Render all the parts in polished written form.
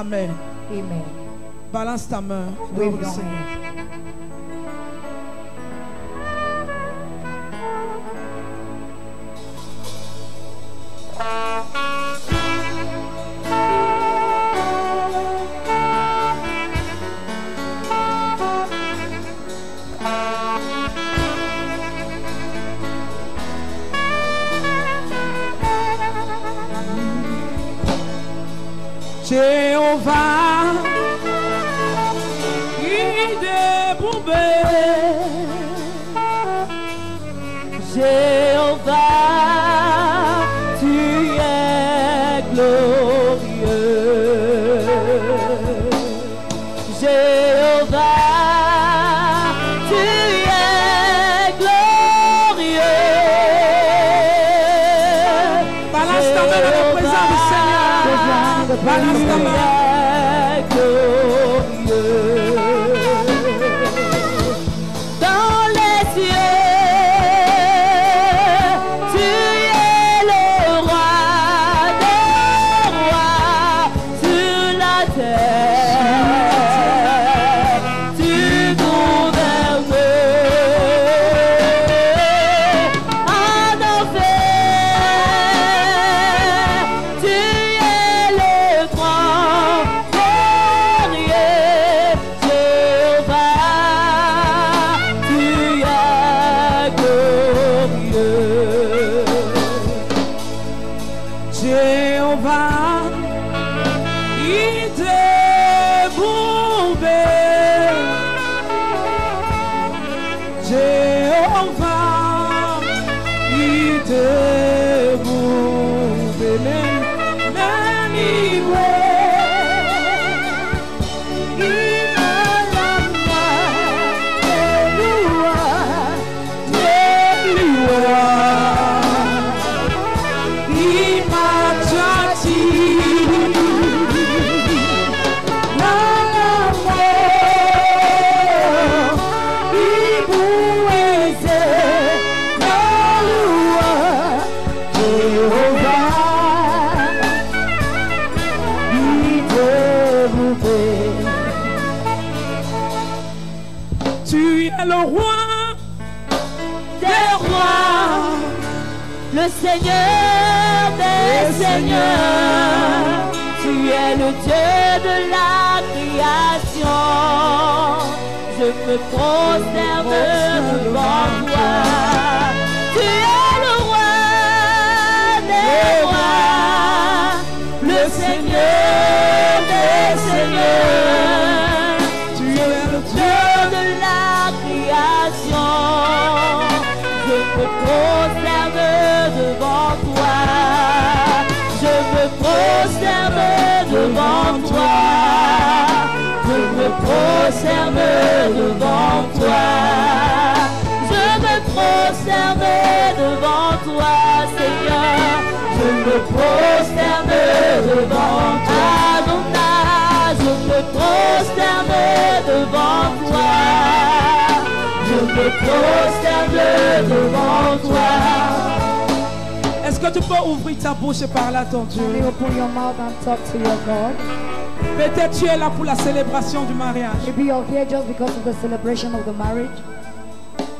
Amen. Amen. Balance ta main. Wave Gloire au your Seigneur. hand. Jéhovah, il débourbé. Jéhovah, tu es glorieux. Jéhovah, tu es glorieux. Balance ta main dans la présence du Seigneur. Balance ta main. Dans les cieux, tu es le roi des rois. Sur la terre, tu gouvernes. En enfer, tu es le grand guerrier. Jéhovah, tu es glorieux. Jéhovah, il débourbé. Jéhovah, il débourbé. Même il Tu es le roi Des rois, le Seigneur des seigneurs, tu es le Dieu de la création. Je me prosterne devant toi. Tu es le roi des rois, le Seigneur des seigneurs. Tu es le Dieu de la création, je me prosterne devant toi. Je me prosterne devant toi. Je me prosterne devant toi. Je me prosterne devant toi, Seigneur. Je me prosterne devant toi. Adonai, je me prosterne devant toi. Je me prosterne devant toi. Est-ce que tu peux ouvrir ta bouche et parler à ton Dieu? Can you open your mouth and talk to your God? Peut-être tu es là pour la célébration du mariage, Maybe you're here just because of the celebration of the marriage.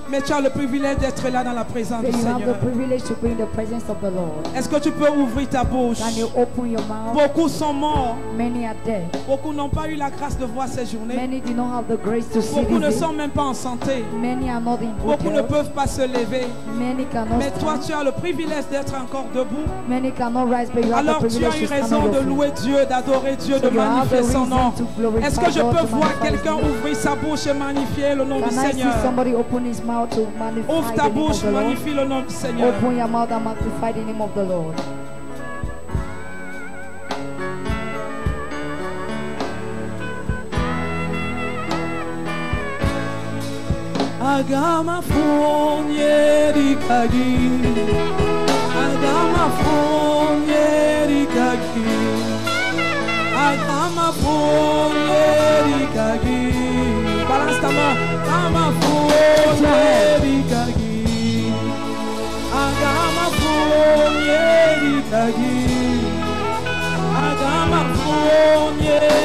mais tu as le privilège d'être là dans la présence But du you have the Seigneur. privilege to be in the presence of the Lord. Est-ce que tu peux ouvrir ta bouche? Can you open your mouth? Beaucoup sont morts. Many are dead. Beaucoup n'ont pas eu la grâce de voir ces journées. Many do not have the grace to see Beaucoup ne this sont day. même pas en santé. Many are not in good Beaucoup ne health. peuvent pas se lever. Many cannot Mais toi, stand. tu as le privilège d'être encore debout. Many cannot rise, but you have the Alors tu privilege as to une stand raison on de your feet. louer Dieu, d'adorer Dieu, So de you have the magnifier son nom. reason to glorify Est-ce que je God, peux to voir magnify quelqu'un His name. ouvrir sa bouche et magnifier le nom du Can I see Seigneur? somebody open his mouth to magnify Ouvre the ta name bouche, of the Lord? magnifie le nom du Seigneur. Open your mouth and magnify the name of the Lord. Agama fonyeri kagi, agama fonyeri kagi, agama fonyeri kagi. Balance ta main. Agama fonyeri kagi, agama fonyeri kagi, agama fonyeri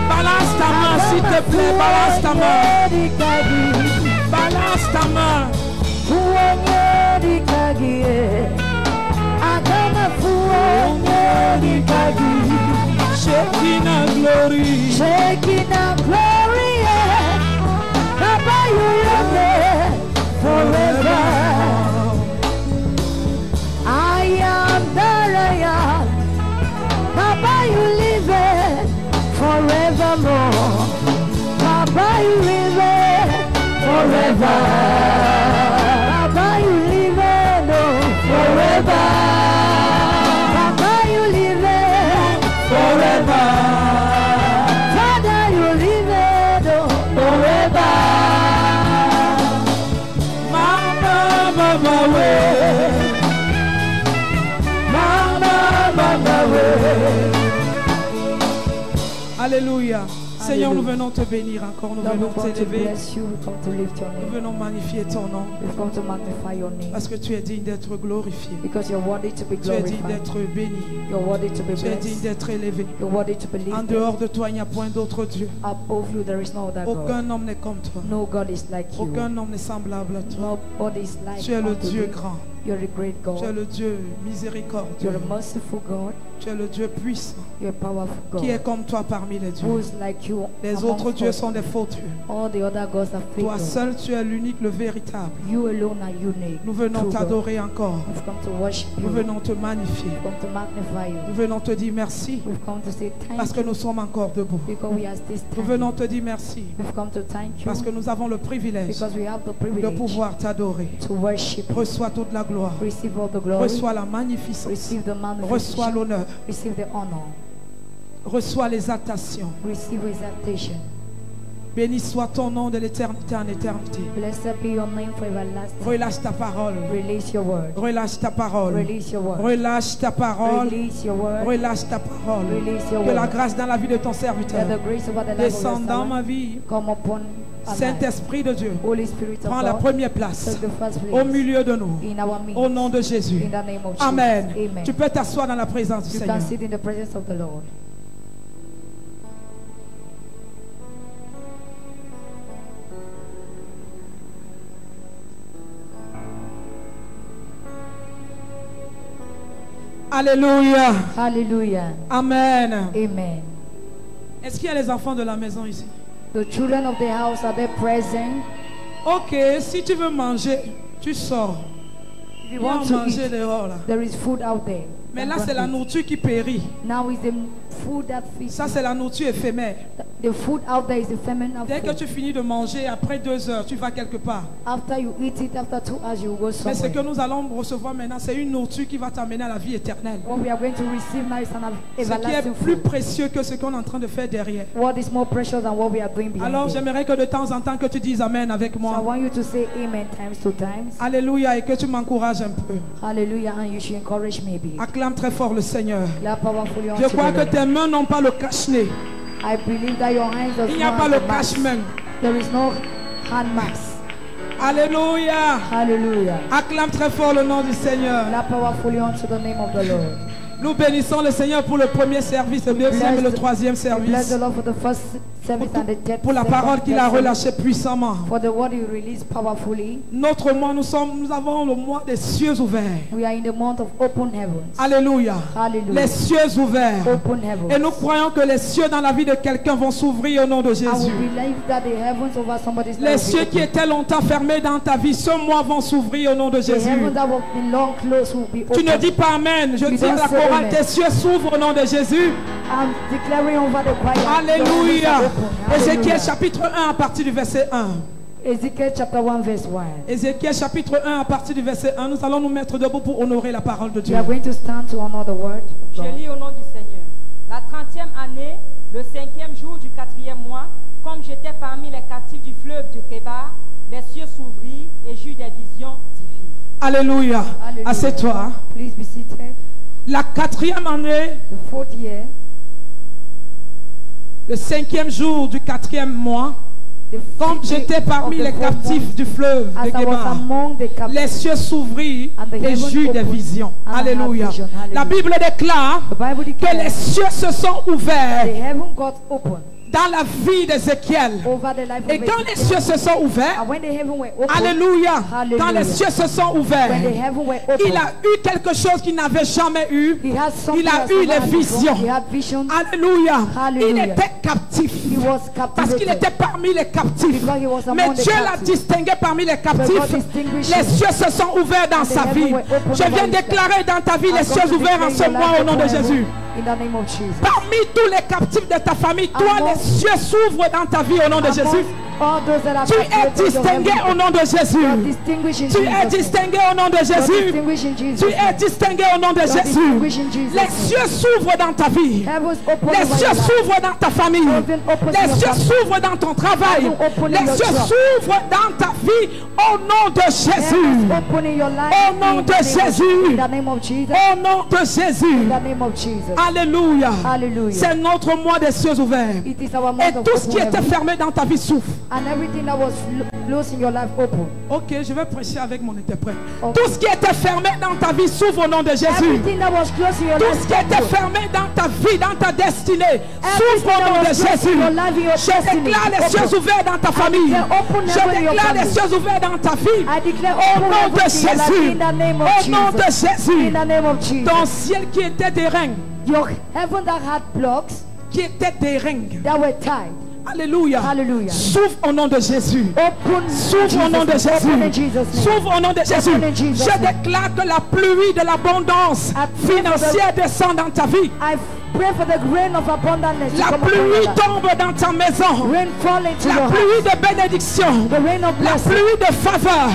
Balance ta main, s'il te plaît, balance ta main. Balance ta main. Shekinah glory. Shekinah glory, yeah. Papa, you live there forever. I am that I am. Papa, you live there forevermore. Papa, you live there forever. Papa, you live there forever. Papa, you live there forever. Father, you live there forever. Mama, way. Mama, way. Alléluia. Seigneur, nous venons te bénir encore, nous venons t'élever, nous venons magnifier ton nom, parce que tu es digne d'être glorifié, tu es digne d'être béni, tu es digne d'être élevé. En dehors de toi, il n'y a point d'autre Dieu. Aucun homme n'est comme toi, aucun homme n'est semblable à toi. Tu es le Dieu grand. You're a great God. Tu es le Dieu miséricordieux. You're a merciful God. Tu es le Dieu puissant. You're a powerful God. Qui est comme toi parmi les dieux. Who is like you Les autres dieux sont des faux dieux. All the other gods are fake. Toi seul, tu es l'unique, le véritable. You alone are unique. Nous venons t'adorer encore. We've come to worship you. Nous venons te magnifier. We've come to magnify you. Nous venons te dire merci. We've come to say thank Parce que nous sommes encore debout. because we are still Nous standing. venons te dire merci. We've come to thank you Parce que nous avons le privilège because we have the de privilege pouvoir t'adorer. to worship you. Reçois toute la gloire. Receive all the glory. Reçois la magnificence. Receive the Reçois magnification. l'honneur. Receive the honor. Reçois l'exaltation. Receive exaltation. Béni soit ton nom de l'éternité en éternité. Blessed be your name for everlasting. Relâche ta parole. Release your word. Relâche ta parole. Release your word. Relâche ta parole. Release your word. Relâche ta parole. Release your Que la word. grâce dans la vie de ton Let serviteur the grace over the life of descende your dans ma servant vie. come upon our life. Saint-Esprit de Dieu, Holy Spirit of prends la God, première place take the first au place milieu de nous. in our midst. Au nom de Jésus. In the name of Amen. Jesus. Amen. Tu peux t'asseoir dans la présence du You Seigneur. can sit in the presence of the Lord. Alléluia. Hallelujah. Amen. Amen. Est-ce qu'il y a les enfants de la maison ici? The children of the house, are they present? Ok, si tu veux manger, tu sors. If Il you y a à want to manger eat, dehors là. there is food out there. Mais là, c'est la nourriture qui périt. Now is the food that feeds. Ça, c'est la nourriture éphémère. The food out there is the feminine Dès que food. tu finis de manger, après 2 heures, tu vas quelque part. After you eat it, after 2 hours, you go Mais ce que somewhere. nous allons recevoir maintenant, c'est une nourriture qui va t'amener à la vie éternelle. What we are going to receive now is an Ce qui est everlasting plus food. précieux que ce qu'on est en train de faire derrière. What is more precious than what we are doing behind Alors, there? j'aimerais que de temps en temps que tu dises Amen avec So I moi. want you to say amen times 2 times. Alléluia, et que tu m'encourages un peu. Hallelujah, and you should encourage me a bit. Acclame très fort le Seigneur. Clap powerfully Je unto crois the que Lord. tes mains n'ont pas le cache-nez. I believe that your hands does Il n'y a not pas have le the marks. cache-main. There is no hand marks. Alléluia. Hallelujah. Acclame très fort le nom du Seigneur. Clap powerfully unto the name of the Lord. Nous bénissons le Seigneur pour le premier service, le deuxième et le troisième Bless service. the Lord for the first service and the third Pour la second parole qu'il a service. relâchée puissamment. For the word you release powerfully. Notre mois, nous avons le mois des cieux ouverts. We are in the month of open heavens. Alléluia. Hallelujah. Les cieux ouverts. Open heavens. Et nous croyons que les cieux dans la vie de quelqu'un vont s'ouvrir au nom de I will Jésus. believe that the heavens over somebody's Les life cieux will qui be étaient longtemps fermés dans ta vie, ce mois vont s'ouvrir au nom de open. The Jésus. heavens that have been long closed will be Tu open. ne dis pas Amen. Je You dis à don't la say chorale, amen. tes cieux s'ouvrent au nom de Jésus. I'm declaring over the choir. Alléluia. Ézéchiel Hallelujah. chapitre 1 à partir du verset 1. Ezekiel chapter 1 verse 1. Ézéchiel chapitre 1 à partir du verset 1. Nous allons nous mettre debout pour honorer la parole de We Dieu. are going to stand to honor the word of Je God. lis au nom du Seigneur. parmi les captifs du fleuve de Kébar, les cieux s'ouvrirent et j'eus des visions divines. Alléluia. Assieds-toi. Please be seated. La 4e année, The 4th year, le 5e jour du 4e mois, quand j'étais parmi les captifs du fleuve de Kébar, les cieux s'ouvrirent et j'eus des visions. Alléluia. La Bible déclare que les cieux se sont ouverts dans la vie d'Ézéchiel. Et quand les cieux se sont ouverts, alléluia, quand les cieux se sont ouverts, il a eu quelque chose qu'il n'avait jamais eu. Il a eu les visions. Alléluia. Il était captif parce qu'il était parmi les captifs. Mais Dieu l'a distingué parmi les captifs. Les cieux se sont ouverts dans sa vie. Je viens déclarer dans ta vie les cieux ouverts en ce mois au nom de Jésus. Parmi tous les captifs de ta famille, toi les cieux s'ouvrent dans ta vie au nom de Jésus. Tu es distingué au nom de Jésus. Tu es distingué au nom de Jésus. Tu es distingué au nom de Jésus. Les cieux s'ouvrent dans ta vie. Les cieux s'ouvrent dans ta famille. Les cieux s'ouvrent dans ton travail. Les cieux s'ouvrent dans ta vie au nom de Jésus. Au nom de Jésus. Au nom de Jésus. Alléluia. C'est notre mois des cieux ouverts. Et tout ce qui était fermé dans ta vie s'ouvre. And everything that was closed in your life open. Ok, je vais prêcher avec mon interprète. Okay. Tout ce qui était fermé dans ta vie s'ouvre au nom de Jésus. Tout ce qui était fermé dans ta vie, dans ta destinée, s'ouvre au nom de Jésus. Je déclare les cieux ouverts dans ta famille. Je déclare les cieux ouverts dans ta vie. Au nom de Jésus. Au nom de Jésus. Ton ciel qui était des rings. Your heaven that had blocks. Qui était des rings. That were tied. Alléluia. S'ouvre au nom de Jésus. S'ouvre au nom de Jésus. S'ouvre au nom de Jésus. Je déclare que la pluie de l'abondance financière descend dans ta vie. La pluie tombe dans ta maison. La pluie de bénédiction. La pluie de faveur.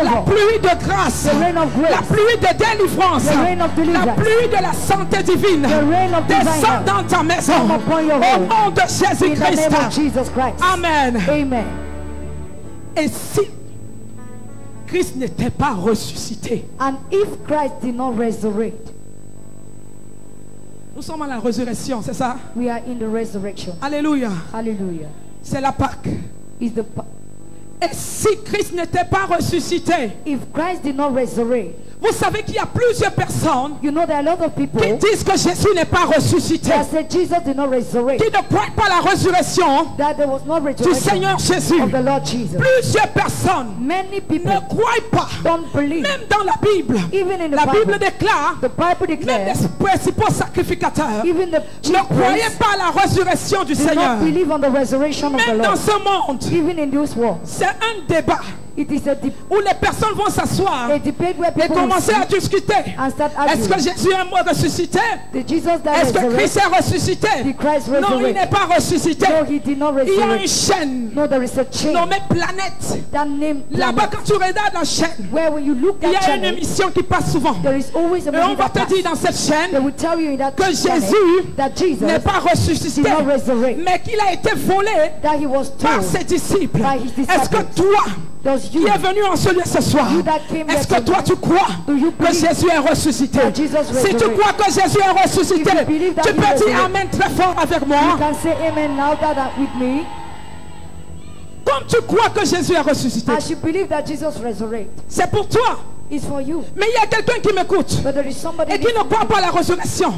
La pluie de grâce. La pluie de délivrance. La pluie de la santé divine descend dans ta maison. Au nom de Jésus-Christ. Amen. Et si Christ n'était pas ressuscité, and if Christ did not resurrect, nous sommes à la résurrection, c'est ça? We are in the resurrection. Alléluia. Hallelujah. C'est la Pâque. Et si Christ n'était pas ressuscité, if Christ did not resurrect, vous savez qu'il y a plusieurs personnes you know, there are a lot of people qui disent que Jésus n'est pas ressuscité, Jesus did not resurrect, qui ne croient pas la résurrection du Seigneur Jésus. Plusieurs personnes ne croient pas, même dans la Bible. La Bible déclare, même les principaux sacrificateurs ne croyaient pas à la résurrection du Seigneur. Même dans ce monde, c'est un débat où les personnes vont s'asseoir et commencer à discuter. Est-ce que Jésus est mort ressuscité? Est-ce que Christ est ressuscité? Non, il n'est pas ressuscité. Il y a une chaîne nommée Planète. Là-bas, quand tu regardes la chaîne, il y a une émission qui passe souvent. Et on va te dire dans cette chaîne que Jésus n'est pas ressuscité, mais qu'il a été volé par ses disciples. Est-ce que toi, qui est venu en ce lieu ce soir, est-ce que toi tu crois que Jésus est ressuscité? Si tu crois que Jésus est ressuscité, tu peux dire Amen très fort avec moi. Comme tu crois que Jésus est ressuscité, c'est pour toi. Mais il y a quelqu'un qui m'écoute et qui ne croit pas à la résurrection,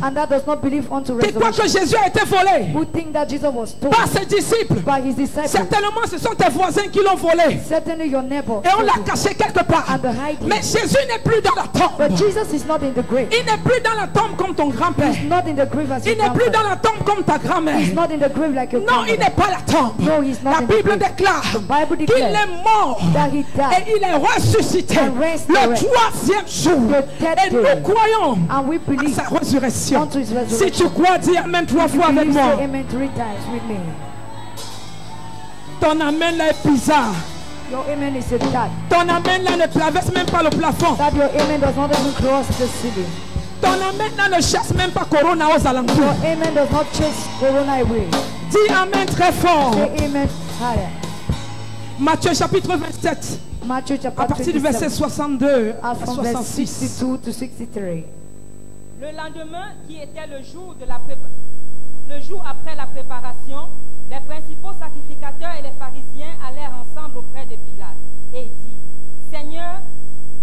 qui croit que Jésus a été volé par ses disciples. Certainement ce sont tes voisins qui l'ont volé et on l'a caché quelque part. Mais Jésus n'est plus dans la tombe. Il n'est plus dans la tombe comme ton grand-père. Il n'est plus dans la tombe comme ta grand-mère. Non, il n'est pas la tombe. La Bible déclare qu'il est mort et il est ressuscité le troisième jour. Et nous croyons à sa résurrection. Si tu crois, dis Amen 3 fois avec moi. Ton Amen là est bizarre. Ton Amen là ne traverse même pas le plafond. Ton Amen là ne chasse même pas Corona aux alentours. Dis Amen très fort. Higher. Matthieu chapitre 27. Matthew chapter À partir du verset 62 à from verse 66. 62 to 63. Le lendemain, qui était le jour après la préparation, les principaux sacrificateurs et les pharisiens allèrent ensemble auprès de Pilate et dirent: Seigneur,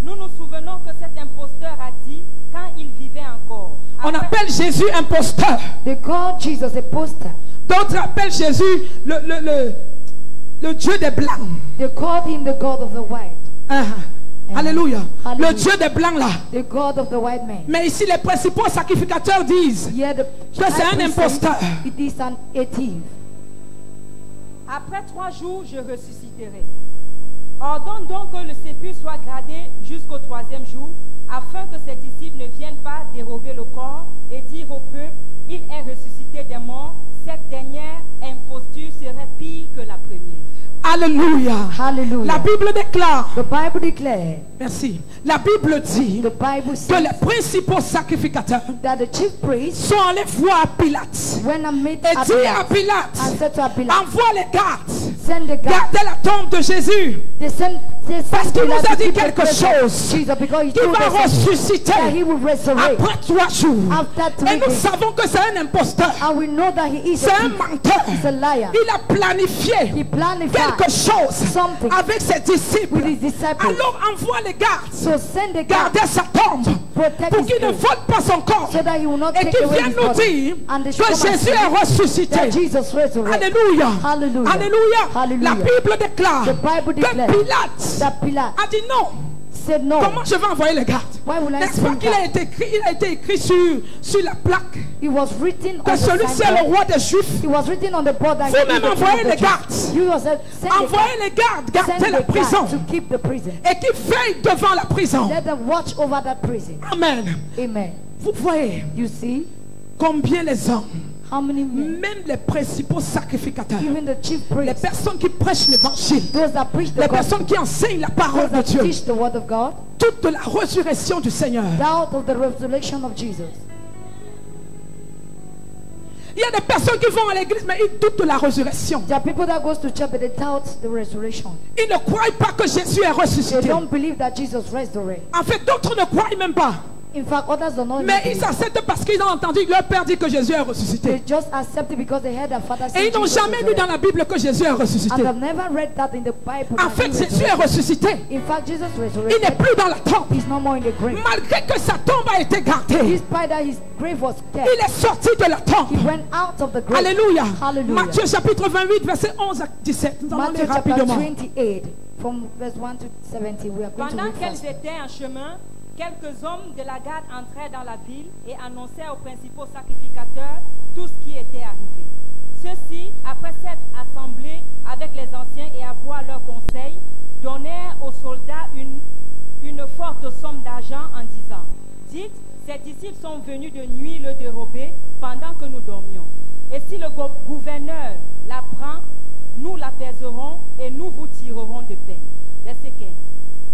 nous nous souvenons que cet imposteur a dit quand il vivait encore. On appelle Jésus imposteur. They called Jesus a poster. D'autres appellent Jésus le Dieu des blancs. They called him the God of the white. Alléluia. Hallelujah. Le Dieu des blancs là. The God of the white man. Mais ici, les principaux sacrificateurs disent Yeah, the que c'est un imposteur. It is a thief. Après 3 jours, je ressusciterai. Ordonne donc que le sépulcre soit gardé jusqu'au 3e jour, afin que ses disciples ne viennent pas dérober le corps et dire au peuple: il est ressuscité des morts. Cette dernière imposture serait pire que la première. Alléluia. Hallelujah. La Bible déclare. The Bible declares. Merci. La Bible dit The Bible que says les principaux sacrificateurs that the chief priests sont allés voir Pilate when I met et at dit à Pilate: and said to Pilate, envoie les gardes, send the guard. gardez la tombe de Jésus, They parce sent qu'il nous Pilate a to dit keep the quelque presence chose. of Jesus because he Il told va us that ressusciter he will resurrect. après 3 jours. After 3 Et nous days. savons que c'est un imposteur. And we know that he is C'est un a thief. menteur. He's a liar. Il a planifié He planified quelque chose something avec ses disciples. with his disciples. Alors envoie les gardes, So send the guard garder sa tombe protect pour his qu'il ne grave, vole pas son corps so that he will not et take qu'il away vienne his nous body. dire And they que should come and Jésus say est ressuscité. that Jesus resurrected. Alléluia. Hallelujah. Alléluia. Hallelujah. La Bible déclare The Bible que declares Pilate that Pilate a dit non. said no. Comment je vais envoyer les gardes? Why will I N'est-ce pas send qu'il a guard? été écrit, il a été écrit sur la plaque It was written on que the celui-ci est signboard. le roi des Juifs. It was written on the board that Vous he is même the king envoyez of the les Jews. gardes. You yourself send the Envoyez guard. les gardes garder Send la the prison guard to keep the prison. et qui veillent devant la prison. Let them watch over that prison. Amen. Amen. Vous voyez You see combien les hommes, how many men, même les principaux sacrificateurs, even the chief les priests, personnes qui prêchent l'évangile, those that preach the les gospel, personnes qui enseignent la parole those de that Dieu, teach the word of God, toute la résurrection du Seigneur. doubt of the resurrection of Jesus. Il y a des personnes qui vont à l'église mais ils doutent de la résurrection. There are people that goes to church but they doubt the resurrection. Ils ne croient pas que Jésus est They ressuscité. don't believe that Jesus resurrected. En fait, d'autres ne croient même pas. In fact, others don't know. Mais ils acceptent parce qu'ils ont entendu leur père dire que Jésus est They ressuscité. just accept it because they heard their father Et say ils n'ont Jesus jamais lu dans resurrected. la Bible que Jésus est And ressuscité. they've never read that in the Bible. En that fait, he Jésus est resurrected. ressuscité. In fact, Jesus Il n'est resurrected. plus dans la tombe. He's no more in the grave. Malgré que sa tombe a été gardée, Despite that his grave was kept, il est sorti de la he tombe. went out of the grave. Alléluia. Hallelujah. Matthieu chapitre 28, verset 11 à 17. Nous allons Matthew aller chapter rapidement. 28, from verse 1 to 17. We are going to Pendant read qu'elles fast. étaient en chemin, quelques hommes de la garde entraient dans la ville et annonçaient aux principaux sacrificateurs tout ce qui était arrivé. Ceux-ci, après s'être assemblés avec les anciens et avoir leur conseil, donnèrent aux soldats une forte somme d'argent en disant: dites, ces disciples sont venus de nuit le dérober pendant que nous dormions. Et si le gouverneur la prend, nous l'apaiserons et nous vous tirerons de peine. Verset 15.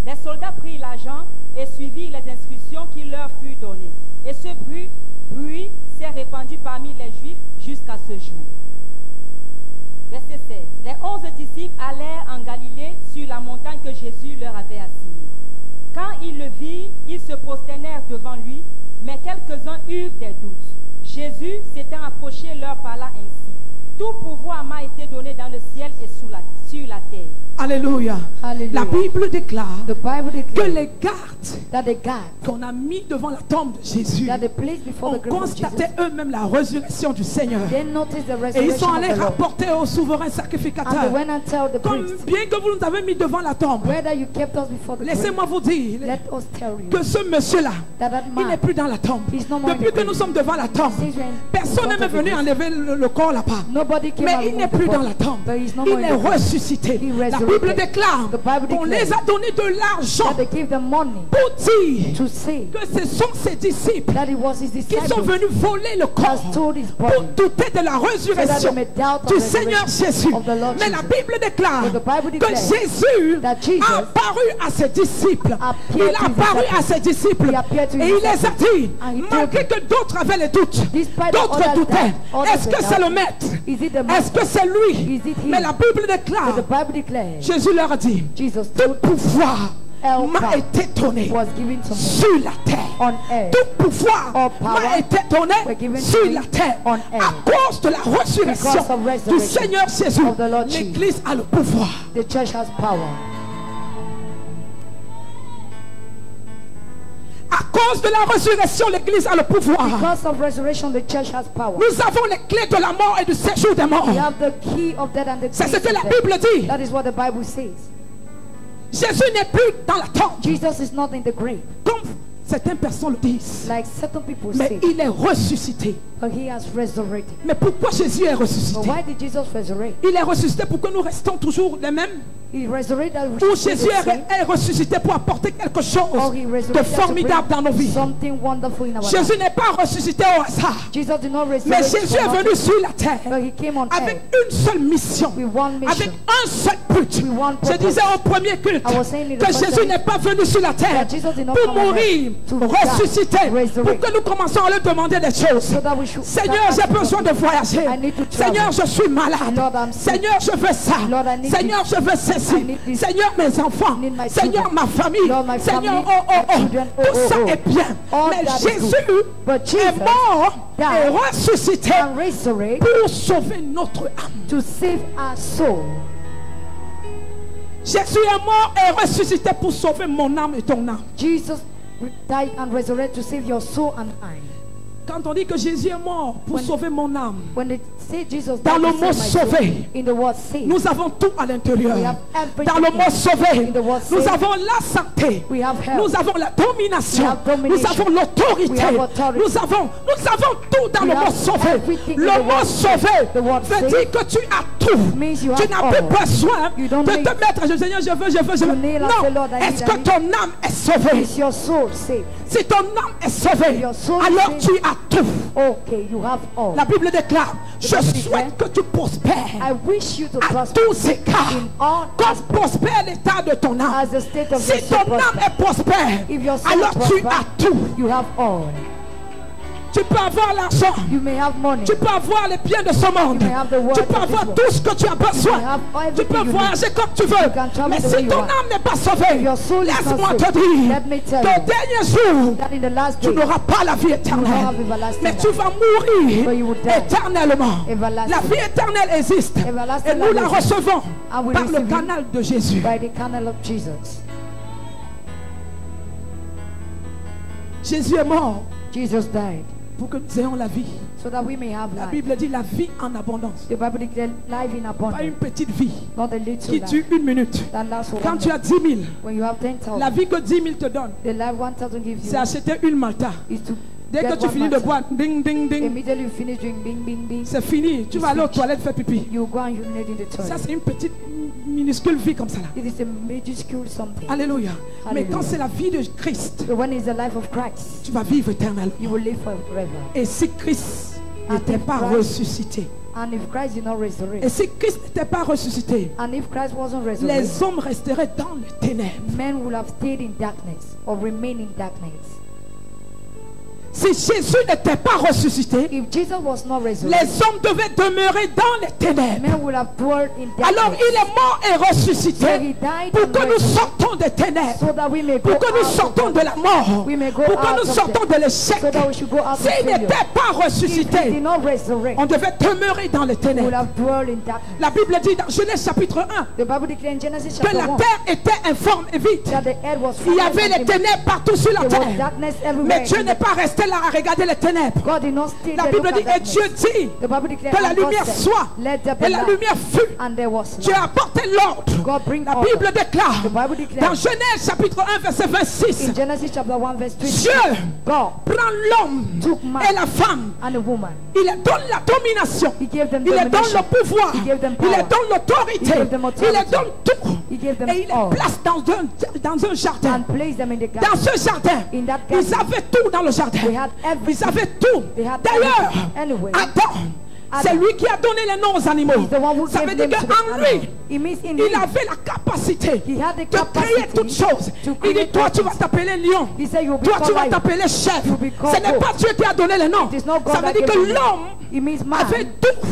Les soldats prirent l'argent et suivirent les instructions qui leur furent données. Et ce bruit s'est répandu parmi les Juifs jusqu'à ce jour. Verset 16. Les 11 disciples allèrent en Galilée sur la montagne que Jésus leur avait assignée. Quand ils le virent, ils se prosternèrent devant lui, mais quelques-uns eurent des doutes. Jésus s'étant approché leur parla ainsi: tout pouvoir m'a été donné dans le ciel et sur la terre. Alléluia. Hallelujah. La Bible déclare The Bible que declares les gardes that the guard qu'on a mis devant la tombe de Jésus that they placed before ont the grave of constaté Jesus, eux-mêmes la résurrection du Seigneur. they noticed the Et ils sont resurrection of allés the Lord. rapporter au souverain And they sacrificateur: went and tell the comme priest, bien que vous nous avez mis devant la tombe, whether you kept us before the grave, laissez-moi vous dire let us tell you que ce monsieur-là, that that il n'est man, plus dans la tombe. he's no more in Depuis the que grave. nous sommes devant la tombe, Since we're in personne n'est front of venu the grave, enlever le corps là-bas. nobody came Mais and il n'est removed the plus dans body, la tombe. but he's no more Il in est the grave. ressuscité. He La Bible déclare qu'on les a donné de l'argent pour dire que ce sont ses disciples qui sont venus voler le corps pour douter de la résurrection du Seigneur Jésus. Mais la Bible déclare que Jésus a apparu à ses disciples. Il a apparu à ses disciples et il les a dit, malgré que d'autres avaient les doutes, d'autres doutaient, est-ce que c'est le maître? Est-ce que c'est lui? Mais la Bible déclare, Jésus leur a dit, tout pouvoir m'a été donné sur la terre. Tout pouvoir m'a été donné sur la terre. À cause de la résurrection du Seigneur Jésus, l'Église a le pouvoir. À cause de la résurrection, l'Église a le pouvoir. Nous avons les clés de la mort et du séjour des morts. C'est ce que la Bible dit. Jésus n'est plus dans la tombe. Comme certaines personnes le disent. Mais il est ressuscité. Mais pourquoi Jésus est ressuscité? Il est ressuscité pour que nous restons toujours les mêmes. Ou Jésus est ressuscité pour apporter quelque chose de formidable dans nos vies. Jésus n'est pas ressuscité au hasard. Mais Jésus est venu sur la terre avec une seule mission, avec un seul but. Je disais au premier culte que Jésus n'est pas venu sur la terre pour mourir, ressusciter, pour que nous commencions à lui demander des choses. Seigneur, j'ai besoin de voyager. Seigneur, je suis malade. Seigneur, je veux ça. Seigneur, je veux ceci. Seigneur, mes enfants. Seigneur, ma famille. Seigneur, tout ça est bien. Mais Jésus est mort et ressuscité pour sauver notre âme. Jésus est mort et ressuscité pour sauver mon âme et ton âme. Jesus died and resurrected to save your soul and mine. Quand on dit que Jésus est mort pour sauver mon âme, dans le mot sauver, nous avons tout à l'intérieur. Dans le mot sauver, nous avons la santé, nous avons la domination, nous avons l'autorité, nous avons tout dans le mot sauver. Le mot sauver veut dire que tu as tout. Tu n'as plus besoin de te mettre, Seigneur, je veux. Non, est-ce que ton âme est sauvée? Si ton âme est sauvée, alors tu as tout. La Bible déclare, je souhaite que tu prospères à tous égards, comme prospère l'état de ton âme. Si ton âme est prospère, alors tu as tout. Tu peux avoir l'argent, tu peux avoir les biens de ce monde, tu peux avoir tout ce que tu as besoin, tu peux voyager comme tu veux. Mais si ton âme n'est pas sauvée, laisse-moi te dire qu'au dernier jour, tu n'auras pas la vie éternelle, mais tu vas mourir éternellement. La vie éternelle existe et nous la recevons par le canal de Jésus. Jésus est mort pour que nous ayons la vie. La Bible dit la vie en abondance. Pas une petite vie qui dure 1 minute. Quand tu as 10 000, la vie que 10 000 te donne, c'est acheter une Malta. Dès que tu finis de boire, ding, ding, ding, c'est fini. Tu vas aller aux toilettes faire pipi. Ça, c'est une petite minuscule vie comme ça là. Alléluia. Mais quand c'est la vie de Christ, tu vas vivre éternellement. Et si Christ n'était pas ressuscité, et si Christ n'était pas ressuscité, les hommes resteraient dans les ténèbres. Si Jésus n'était pas ressuscité, les hommes devaient demeurer dans les ténèbres. Alors il est mort et ressuscité pour que nous sortons des ténèbres, pour que nous sortons de la mort, pour que nous sortons de l'échec. S'il n'était pas ressuscité, on devait demeurer dans les ténèbres. La Bible dit dans Genèse chapitre 1 que la terre était informe et vide. Il y avait les ténèbres partout sur la terre, mais Dieu n'est pas resté là à regarder les ténèbres. God did not stay La there, Bible look dit, at et Dieu darkness. dit The Bible declared, que la and God lumière said, soit, let there be et la light. lumière fut. And there was Dieu light. a apporté l'ordre. God bring La order. Bible déclare The Bible declares dans Genèse chapitre 1 verset 26, in Genesis chapter 1 verse 20, Dieu God prend l'homme took man et la femme, and a woman. il leur donne la domination, He gave them il leur donne domination. le pouvoir, He gave them il leur power. donne l'autorité, He gave them il authority. leur donne tout. He gave them Et il les all place dans un jardin. and placed them in the Dans garden. ce jardin, In that ils garden, avaient tout dans le jardin. they had Ils everything. avaient tout. They had D'ailleurs, everything. Anyway, Adam, c'est Adam, lui qui a donné les noms aux animaux. he's the one who Ça gave veut dire them to the qu'en lui, animal. It means in il him, avait la capacité he had the de créer capacity toutes choses. to Il dit, create toi tu vas things. t'appeler lion. He said, you'll be Toi tu called vas lion. t'appeler chef. You'll be called Ce n'est pas goat. Dieu qui a donné les noms. It is not God Ça veut that dire gave que them. l'homme It means man avait tout.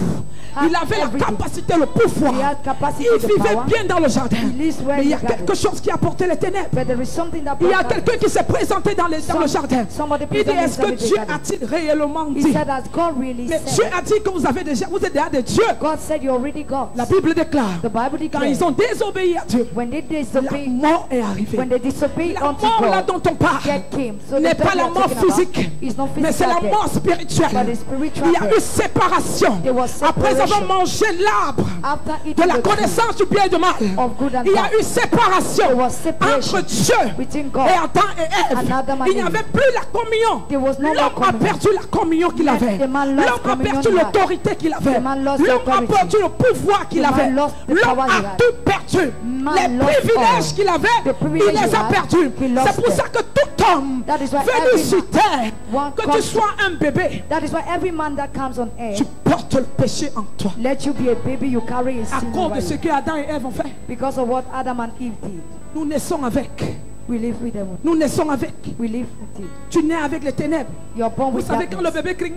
Il avait la everything. capacité, le pouvoir. He had capacity, Il the vivait power. bien dans le jardin. He lives well Mais il y in a the garden. quelque chose qui a porté les ténèbres. But there is something that Il y a brought quelqu'un qui s'est présenté dans le jardin. somebody Il dit, presented est-ce que himself in the Dieu garden. a-t-il réellement He dit? said, as God really Mais said, Dieu a dit que vous êtes déjà des dieux. God said you're already God. La Bible déclare, The Bible quand declares, ils ont désobéi à Dieu, when they la disobeyed, mort est arrivée. when they disobeyed La unto mort là God, dont on parle death came. So n'est the death pas la we are mort talking about physique, is not mais c'est physical la death, mort spirituelle. but the spiritual Il y a eu death. séparation. There was Après separation. avoir mangé l'arbre After de eating la the tree connaissance du bien et du mal, of good and il y a bad, eu séparation there was separation entre Dieu between God et Adam et Ève. and Adam and Il n'y Eve. avait plus la communion. There was no more L'homme a communion. perdu la communion qu'il avait. The man lost L'homme a communion perdu he had. l'autorité qu'il avait. The man lost L'homme a authority. perdu le pouvoir qu'il The man avait. lost the L'homme power he a had. tout perdu. Man Les lost privilèges all. qu'il avait, The privilege il les he a had, perdus. he lost C'est pour them. ça que tout homme That is why venu every sur man terre, one que tu comes- sois un bébé, That is why every man that comes on earth, tu portes le péché en toi. let you be a baby, you carry a À sin cause over de ce you. que Adam et Ève ont fait, Because of what Adam and Eve did. nous naissons avec. We live with them. Nous naissons avec. We live with it. Tu nais avec les ténèbres. You're born Vous with savez quand le darkness. bébé crie,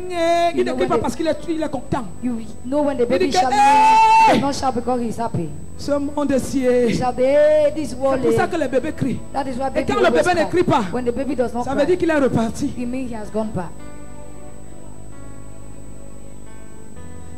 il You ne know crie when pas they- parce qu'il est content. You know when the baby dit que, shall hey! does not shout because he's happy. Ce monde est si. He C'est shall hey, this world. pour ça que les bébés crient. That is why Et baby quand le always bébé ne cry. crie pas, When the baby does not ça cry, veut dire qu'il est reparti. it means he has gone back.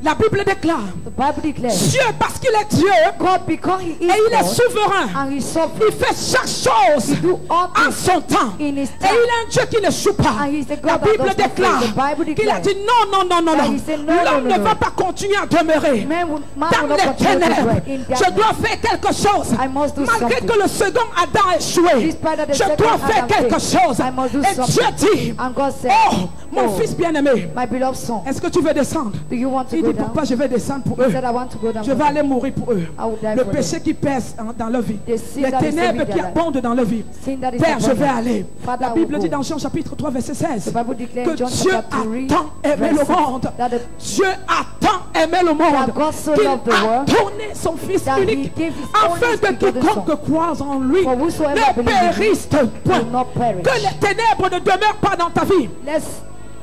La Bible déclare, The Bible declares, Dieu parce qu'il est Dieu God, because he et is il est God souverain, and he's sovereign, il fait chaque chose he do all en things son temps. in his Et time. il est un Dieu qui ne joue pas. And he's the God La that Bible does not déclare fail. The Bible qu'il a declares dit non. that he said, no, L'homme no, ne no. va pas continuer à demeurer Man will dans not les continue to ténèbres. dwell in Je darkness. dois faire quelque chose. I must do Malgré something. que le second Adam a échoué, Despite that the je second dois faire Adam quelque failed, chose. I must do Et Dieu something. dit, And God said, oh, mon oh, fils bien-aimé, my beloved son, est-ce que tu veux descendre? do you want to Il go dit, down? papa, je vais descendre pour eux. He said, I want to go down. Je for vais them. aller mourir pour eux. I will die Le for péché them. qui pèse dans leur vie, The sin les that is ténèbres in qui their life. abondent dans leur vie. Sin that is Père, je upon vais them. aller. Father, La I will Bible dit go. dans Jean chapitre 3 verset 16 The Bible declares in que John Dieu chapter 3, a tant aimé le verse 6, monde. that the- Dieu a tant aimé le monde That God so qu'il loved the a world, donné son Fils that he unique gave his afin only que begotten quiconque Son. croise en lui For whosoever ne believes in him périsse point. will not perish. Que les ténèbres ne demeurent pas dans ta vie.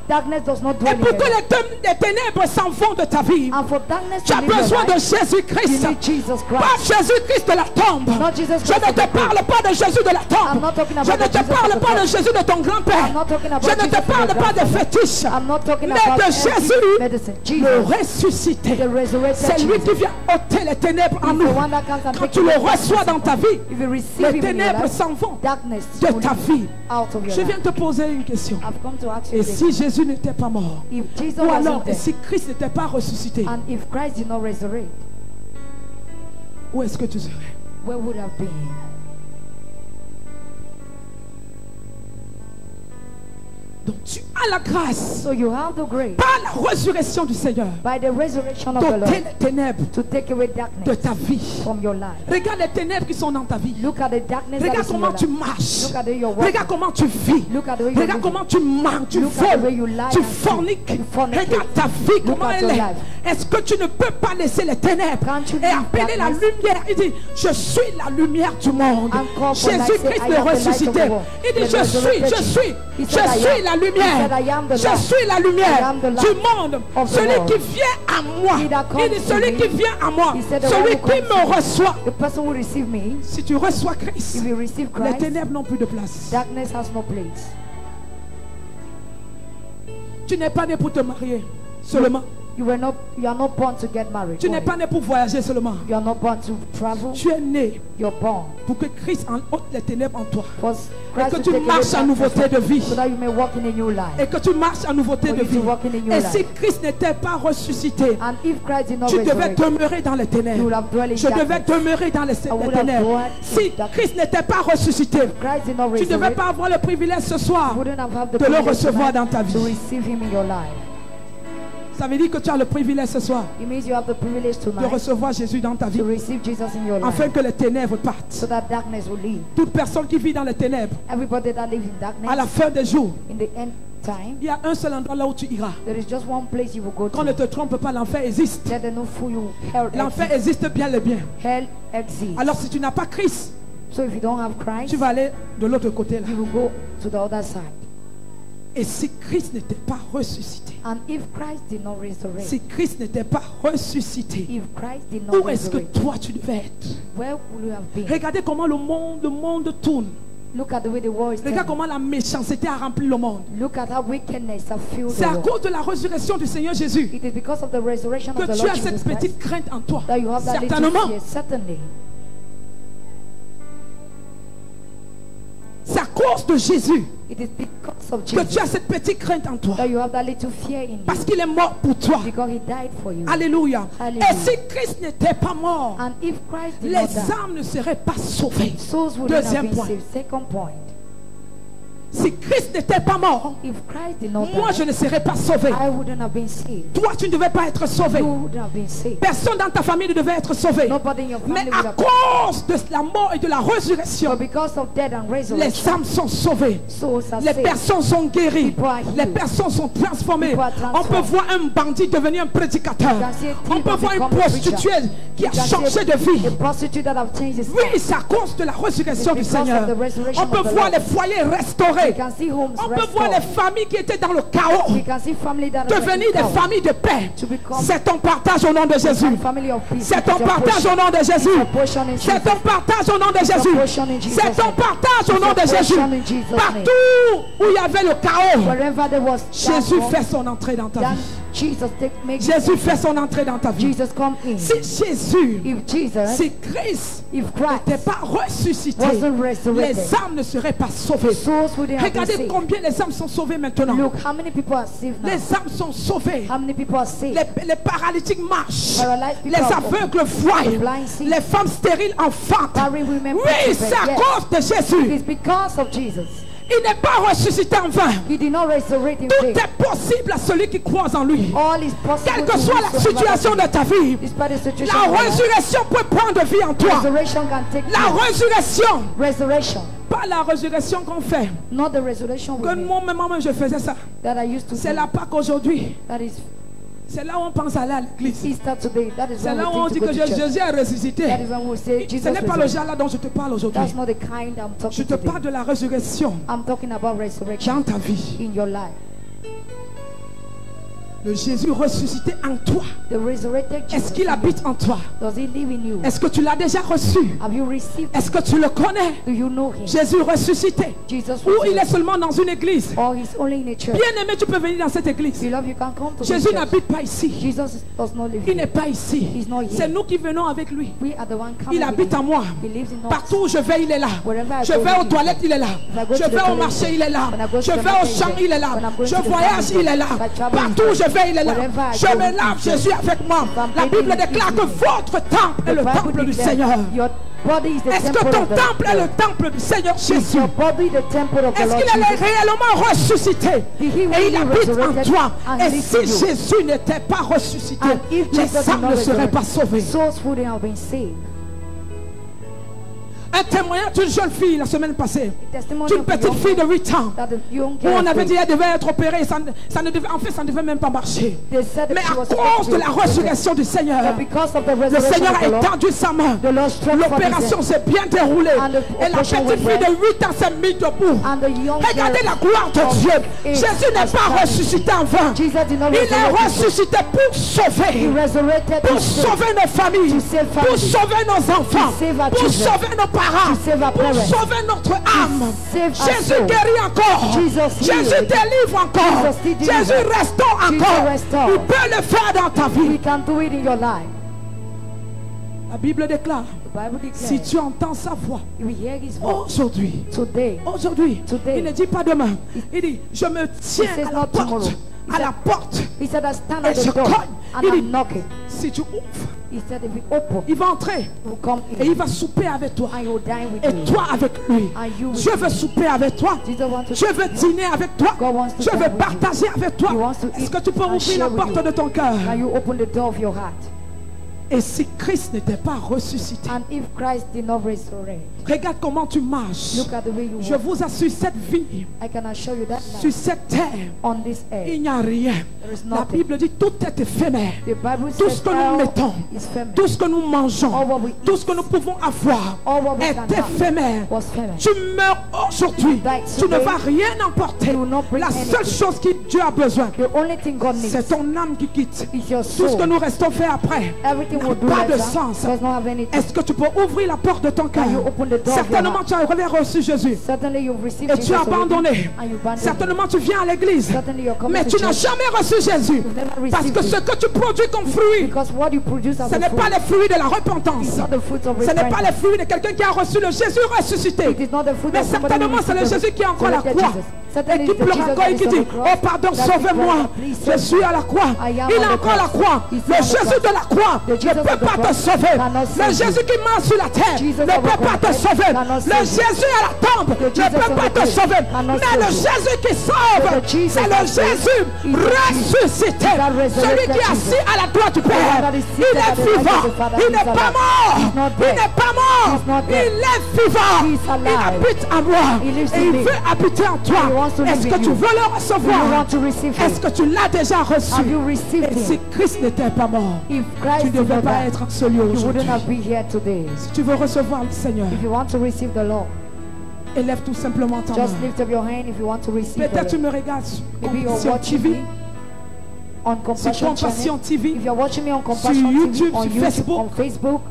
Darkness does not Et dwell in pour que them. les ténèbres s'en vont de ta vie, And for darkness tu to as live your besoin de life, Jésus-Christ. you need Jesus Pas Christ. Jésus-Christ de la tombe. Not Jesus Je Christ ne of te the grave. parle pas de Jésus de la I'm tombe. not talking Je about ne the te Jesus parle of the pas de grave. Jésus de ton grand-père. I'm not talking about Je ne Jesus te of parle your pas de grandfather. fétiches. I'm not talking Mais about de empty Jésus, medicine. le Jesus, ressuscité. the resurrected C'est lui qui Jesus, vient ôter les ténèbres en is nous. the one that comes and Quand takes tu le away reçois dans ta vie, If you receive les him in your ténèbres life, s'en vont darkness de will ta vie. out of your Je viens life. te poser une question. I've come to ask you Et this. si Jésus n'était pas mort, If Jesus ou alors wasn't there, si Christ n'était pas ressuscité, and if Christ did not resurrect, où est-ce que tu serais? where would I have been? Donc tu as la grâce So you have the grace par la résurrection du Seigneur by the resurrection of the d'ôter Lord les ténèbres to take away de darkness ta vie. from your life. Regarde les ténèbres qui sont dans ta vie. Look at the darkness that Regarde is in comment your tu life. marches. Look at the way you're walking. Regarde comment tu vis. Look at the way you're Regarde living. comment tu manges, tu Look at the way you voles, lie tu and sleep. forniques. You fornicate. Regarde ta vie, Look comment at elle your est. life. Est-ce que tu ne peux pas laisser les ténèbres Can't you et leave appeler la darkness? lumière? Il dit, je suis la lumière du monde. And call for light, Jésus-Christ say, I le am the light of ressuscité. the world. Il dit, The je suis resurrected He said, I la am. He said, I lumière. am the Je light. suis la I lumière am the du light monde. of the Celui world. qui vient à moi. He that comes Il dit, to celui me. qui vient à moi. He said, the Celui one who qui comes to me me. reçoit. The person who receive me, Si tu reçois Christ, if you receive les Christ, ténèbres n'ont plus de place. darkness has no place. Tu n'es pas né pour te marier seulement. You are not born to get married. Tu n'es pas né pour voyager seulement. You are not born to travel. Tu es né You're born pour que Christ ôte les ténèbres en toi. Et que tu marches en nouveauté de vie. So that you may walk in a new life. Et que tu marches en nouveauté de vie. Et si Christ n'était pas ressuscité, And if Christ did not tu devais resurrect, demeurer dans les ténèbres. Je devais demeurer dans les ténèbres. Si Christ n'était pas ressuscité, tu ne devais pas avoir le privilège ce soir de le recevoir dans ta vie. Ça veut dire que tu as le privilège ce soir de recevoir Jésus dans ta vie, afin que les ténèbres partent. Toute personne qui vit dans les ténèbres, à la fin des jours, il y a un seul endroit là où tu iras. Quand ne te trompe pas, l'enfer existe. L'enfer existe bien et bien. Alors si tu n'as pas Christ, tu vas aller de l'autre côté là. Et si Christ n'était pas ressuscité, si Christ n'était pas ressuscité, où est-ce que toi tu devais être? Regardez comment le monde tourne. Regarde comment la méchanceté a rempli le monde. C'est à cause de la résurrection du Seigneur Jésus que tu as cette petite crainte en toi. Certainement. C'est à cause de Jésus que tu as cette petite crainte en toi. Parce qu'il est mort pour toi. Alléluia. Et si Christ n'était pas mort, les âmes ne seraient pas sauvées. Deuxième point. Si Christ n'était pas mort, moi je ne serais pas sauvé. Toi tu ne devais pas être sauvé. Personne dans ta famille ne devait être sauvé. Mais à cause de la mort et de la résurrection, les âmes sont sauvées. Les personnes sont guéries. Les personnes sont transformées. On peut voir un bandit devenir un prédicateur. On peut voir une prostituée qui a changé de vie. Oui, c'est à cause de la résurrection du Seigneur. On peut voir les foyers restaurés. On peut voir les familles qui étaient dans le chaos devenir des familles de paix. C'est ton partage au nom de Jésus. C'est ton partage au nom de Jésus. C'est ton partage au nom de Jésus. C'est ton partage au nom de Jésus. Partout où il y avait le chaos, Jésus fait son entrée dans ta vie. Jésus fait son entrée dans ta vie. Si Jésus, si Christ n'était pas ressuscité, les âmes ne seraient pas sauvées. Regardez combien les âmes sont sauvées maintenant. Les âmes sont sauvées. Les paralytiques marchent. Les aveugles voient. Les femmes stériles enfantent. Oui, c'est à cause de Jésus. Il n'est pas ressuscité en vain. Tout est possible à celui qui croit en lui. Quelle que soit la situation de ta vie, la résurrection peut prendre vie en toi. La résurrection. Pas la résurrection qu'on fait. Que moi-même je faisais ça. C'est la Pâque aujourd'hui. C'est là où on pense aller à l'église. C'est là où on dit que Jésus est ressuscité. Ce n'est pas le genre là dont je te parle aujourd'hui. Je te parle de la résurrection dans ta vie. Le Jésus ressuscité en toi. Est-ce qu'il habite en toi? Est-ce que tu l'as déjà reçu? Est-ce que tu le connais? Jésus ressuscité. Ou il est seulement dans une église? Bien aimé, tu peux venir dans cette église. Jésus n'habite pas ici. Il n'est pas ici. C'est nous qui venons avec lui. Il habite en moi. Partout où je vais, il est là. Je vais aux toilettes, il est là. Je vais au marché, il est là. Je vais au champ, il est là. Je voyage, il est là. Partout où je vais, il est là. Je me lave, Jésus avec moi. La Bible déclare que votre temple est le temple du Seigneur. Est-ce que ton temple est le temple du Seigneur Jésus? Est-ce qu'il est réellement ressuscité et il habite en toi? Et si Jésus n'était pas ressuscité, les âmes ne seraient pas sauvées. Un témoignage d'une jeune fille la semaine passée, d'une petite fille de 8 ans, où on avait dit qu'elle devait être opérée, en fait ça ne devait même pas marcher. Mais à cause de la résurrection du Seigneur, le Seigneur a étendu sa main, l'opération s'est bien déroulée, et la petite fille de 8 ans s'est mise debout. Regardez la gloire de Dieu. Jésus n'est pas ressuscité en vain. Il est ressuscité pour sauver nos familles, pour sauver nos enfants, pour sauver nos parents, pour sauver notre âme. Jésus guérit encore. Jésus délivre encore. Jésus restaure encore. Il peut le faire dans ta vie. La Bible déclare, si tu entends sa voix, aujourd'hui, il ne dit pas demain, il dit, je me tiens à la porte, et je cogne. Il dit, si tu ouvres, il va entrer et il va souper avec toi et toi avec lui. Je veux souper avec toi, je veux dîner avec toi, je veux partager avec toi. Est-ce que tu peux ouvrir la porte de ton cœur? Et si Christ n'était pas ressuscité, regarde comment tu marches. Je vous assure, cette vie, sur cette terre, il n'y a rien. La Bible dit tout est éphémère. Tout ce que nous mettons, tout ce que nous mangeons, tout ce que nous pouvons avoir est éphémère. Tu meurs aujourd'hui, tu ne vas rien emporter. La seule chose que Dieu a besoin, c'est ton âme qui quitte. Tout ce que nous restons fait après n'a pas de sens. Est-ce que tu peux ouvrir la porte de ton cœur? Certainement tu as reçu Jésus et tu as abandonné. Certainement tu viens à l'église, mais tu n'as jamais reçu Jésus, parce que ce que tu produis comme fruit, ce n'est pas les fruits de la repentance, ce n'est pas les fruits de quelqu'un qui a reçu le Jésus ressuscité, mais certainement c'est le Jésus qui est encore à la croix et qui pleure encore et qui dit, oh pardon, sauvez-moi, je suis à la croix. Il est encore à la croix. Le Jésus de la croix ne peut pas te sauver. Le Jésus qui marche sur la terre ne peut pas te sauver. Le Jésus à la tombe ne peut pas te sauver. Mais le Jésus qui sauve, c'est le Jésus ressuscité, celui qui est assis à la droite du Père. Il est vivant, il n'est pas mort, il n'est pas mort, il est vivant, il habite en moi et il veut habiter en toi. Est-ce que tu veux le recevoir? Est-ce que tu l'as déjà reçu? Et si Christ n'était pas mort, tu ne devais pas être en ce lieu aujourd'hui. Si tu veux recevoir le Seigneur, élève tout simplement ta main. Peut-être tu me regardes sur TV, sur Compassion TV, sur YouTube, sur Facebook.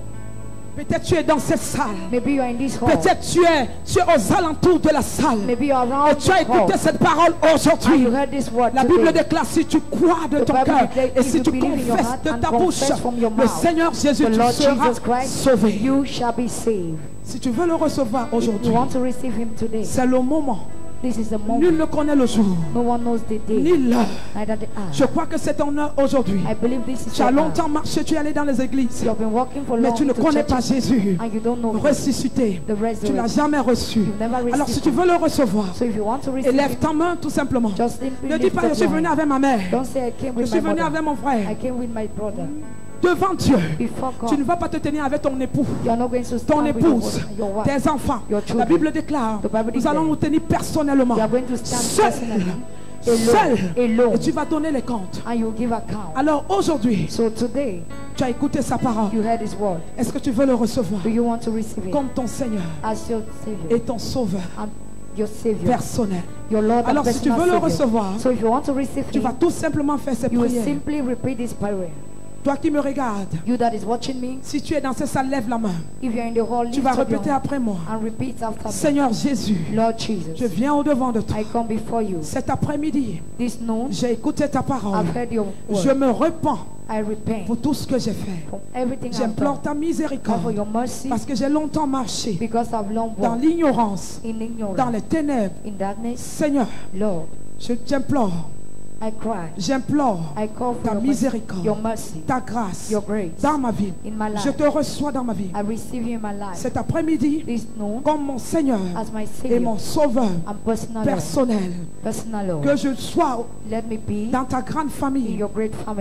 Peut-être tu es dans cette salle. Peut-être tu es aux alentours de la salle. Et tu as écouté cette parole aujourd'hui. La Bible déclare, si tu crois de ton cœur et si tu confesses de ta bouche le Seigneur Jésus, tu seras sauvé. Si tu veux le recevoir aujourd'hui, c'est le moment. Nul ne connaît le jour, ni l'heure. Je crois que c'est ton heure aujourd'hui. Tu as longtemps marché, tu es allé dans les églises, mais tu ne connais pas Jésus ressuscité. Tu ne l'as jamais reçu. Alors si tu veux le recevoir, élève ta main tout simplement. Ne dis pas, je suis venu avec ma mère, je suis venu avec mon frère. Devant Dieu, tu ne vas pas te tenir avec ton époux, ton épouse, tes enfants. La Bible déclare, nous allons nous tenir personnellement, seul, et tu vas donner les comptes. Alors aujourd'hui, tu as écouté sa parole. Est-ce que tu veux le recevoir comme ton Seigneur et ton Sauveur personnel? Alors si tu veux le recevoir, tu vas tout simplement faire ces prières. Toi qui me regardes, si tu es dans cette salle, lève la main. Tu vas répéter après moi. Seigneur Jésus, je viens au-devant de toi. Cet après-midi, j'ai écouté ta parole. Je me repens pour tout ce que j'ai fait. J'implore ta miséricorde parce que j'ai longtemps marché dans l'ignorance, dans les ténèbres. Seigneur, je t'implore. J'implore ta miséricorde, ta grâce dans ma vie. Je te reçois dans ma vie. Cet après-midi, comme mon Seigneur et mon Sauveur personnel, que je sois dans ta grande famille,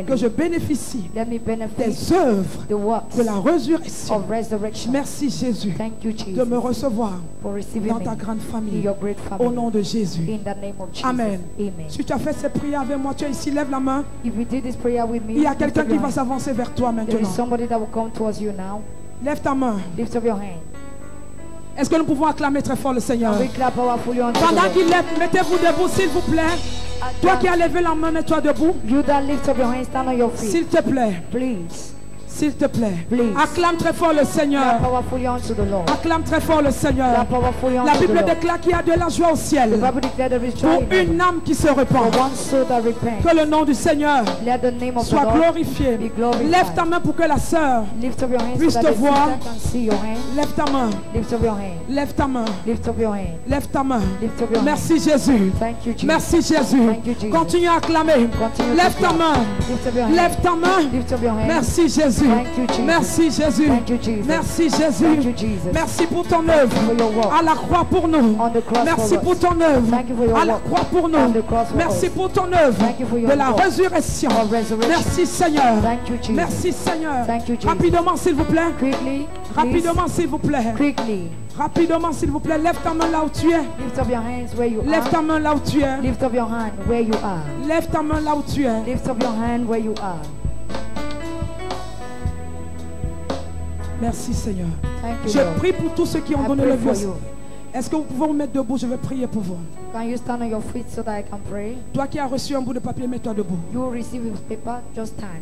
que je bénéficie des œuvres de la résurrection. Merci Jésus de me recevoir dans ta grande famille. Au nom de Jésus. Amen. Si tu as fait cette prière avec moi, tu es ici, lève la main. Il y a quelqu'un qui va s'avancer vers toi maintenant. Lève ta main. Est-ce que nous pouvons acclamer très fort le Seigneur? Pendant qu'il lève, mettez-vous debout s'il vous plaît. Toi qui as levé la main, mets-toi debout. S'il te plaît. S'il te plaît. Please. Acclame très fort le Seigneur. Clap powerfully unto the Lord. Acclame très fort le Seigneur. Clap powerfully unto La the Bible Lord. déclare qu'il y a de la joie au ciel. The Bible declared there is joy Pour in heaven. une âme qui se repent. For one soul that repents. Que le nom du Seigneur Let the name of the soit Lord glorifié. be glorified. Lève ta main pour que la sœur Lift up your hands puisse so te that the voir. sister can see your hand. Lève ta main. Lift up your hand. Lève ta main. Lift up your hand. Lève ta main. Lift up your hand. Merci Jésus. Thank you, Jesus. Merci Jésus. Thank you, Jesus. Continue à acclamer. Continue Lève to ta clap. main. Lift up your hand. Lève ta main. Lift up your hand. Merci Jésus. Thank you, Jesus. Merci Jésus. Thank you, Jesus. Merci Jésus. Thank you, Jesus. Merci pour ton œuvre for your work. à la croix pour nous. On the cross Merci for pour us. ton œuvre Thank you for your à la work. croix pour On nous. the cross for Merci us. pour ton œuvre Thank you for your de la work. résurrection. Of resurrection. Merci Seigneur. Thank you, Jesus. Merci Seigneur. Thank you, Jesus. Rapidement s'il vous plaît. Quickly, please. Rapidement s'il vous plaît. Quickly. Rapidement s'il vous plaît. Lève ta main là où tu es. Lift up your hands where you Lève are. ta main là où tu es. Lift up your hand where you are. Lève ta main là où tu es. Lift up your hand where you are. Merci Seigneur. Thank you, Je Lord. prie pour tous ceux qui ont I donné pray le for vœu. you. Est-ce que vous pouvez vous mettre debout? Je vais prier pour vous. Can you stand on your feet so that I can pray? Toi qui as reçu un bout de papier, mets-toi debout. You will receive a paper, just stand.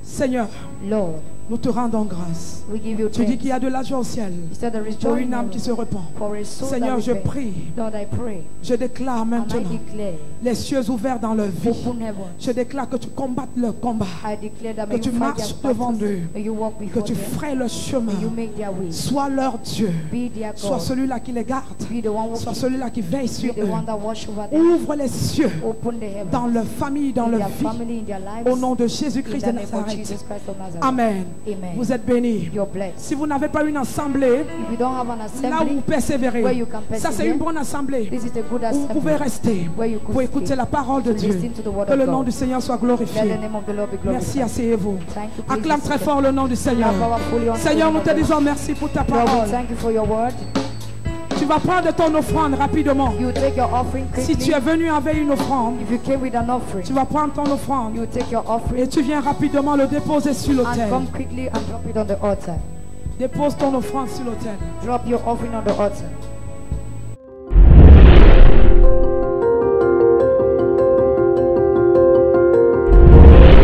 Seigneur, Lord, nous te rendons grâce. we give you Tu dis thanks. qu'il y a de la joie au ciel You said there is pour joy une in âme qui se heaven repent. for a soul Seigneur, that je repents. prie, Lord, I pray je déclare and I maintenant declare les cieux ouverts dans leur vie. open heaven. Je déclare que tu combattes leur combat, I declare that que may tu you fight marches their devant battles, eux, may you walk que before tu them, frayes le chemin. may you make their way. Sois leur Dieu, Be their sois God. celui-là qui les garde, Be the one who sois celui-là qui veille be sur the eux. one that watch over them. Ouvre les cieux Open the heavens dans leur famille, dans in leur their vie, family, in their lives. au nom de In Jésus-Christ the de name of Nazareth. Jesus Christ of Nazareth. Amen. Amen. Vous êtes bénis. You're blessed. Si vous n'avez pas une assemblée, If you don't have an là où assembly vous persévérez, where you can ça c'est persevere, une bonne assemblée this is a good où vous pouvez assembly rester where you pour could écouter stay la parole de to Dieu. listen to the word Que of le nom God. du Seigneur soit Let the glorifié. name of the Lord be Merci, glorified. asseyez-vous. Thank you. Please Acclame be très seated. fort le nom du Seigneur. Clap powerfully unto the Seigneur, name nous of te the Lord. disons merci pour ta Lord, we parole. thank you for your word. Tu vas prendre ton offrande rapidement. You take your offering Si quickly. tu es venu avec une offrande, If you came with an offering, tu vas prendre ton offrande you take your offering et tu viens rapidement le déposer sur and l'autel. come quickly and drop it on the altar. Dépose ton offrande sur l'autel. Drop your offering on the altar.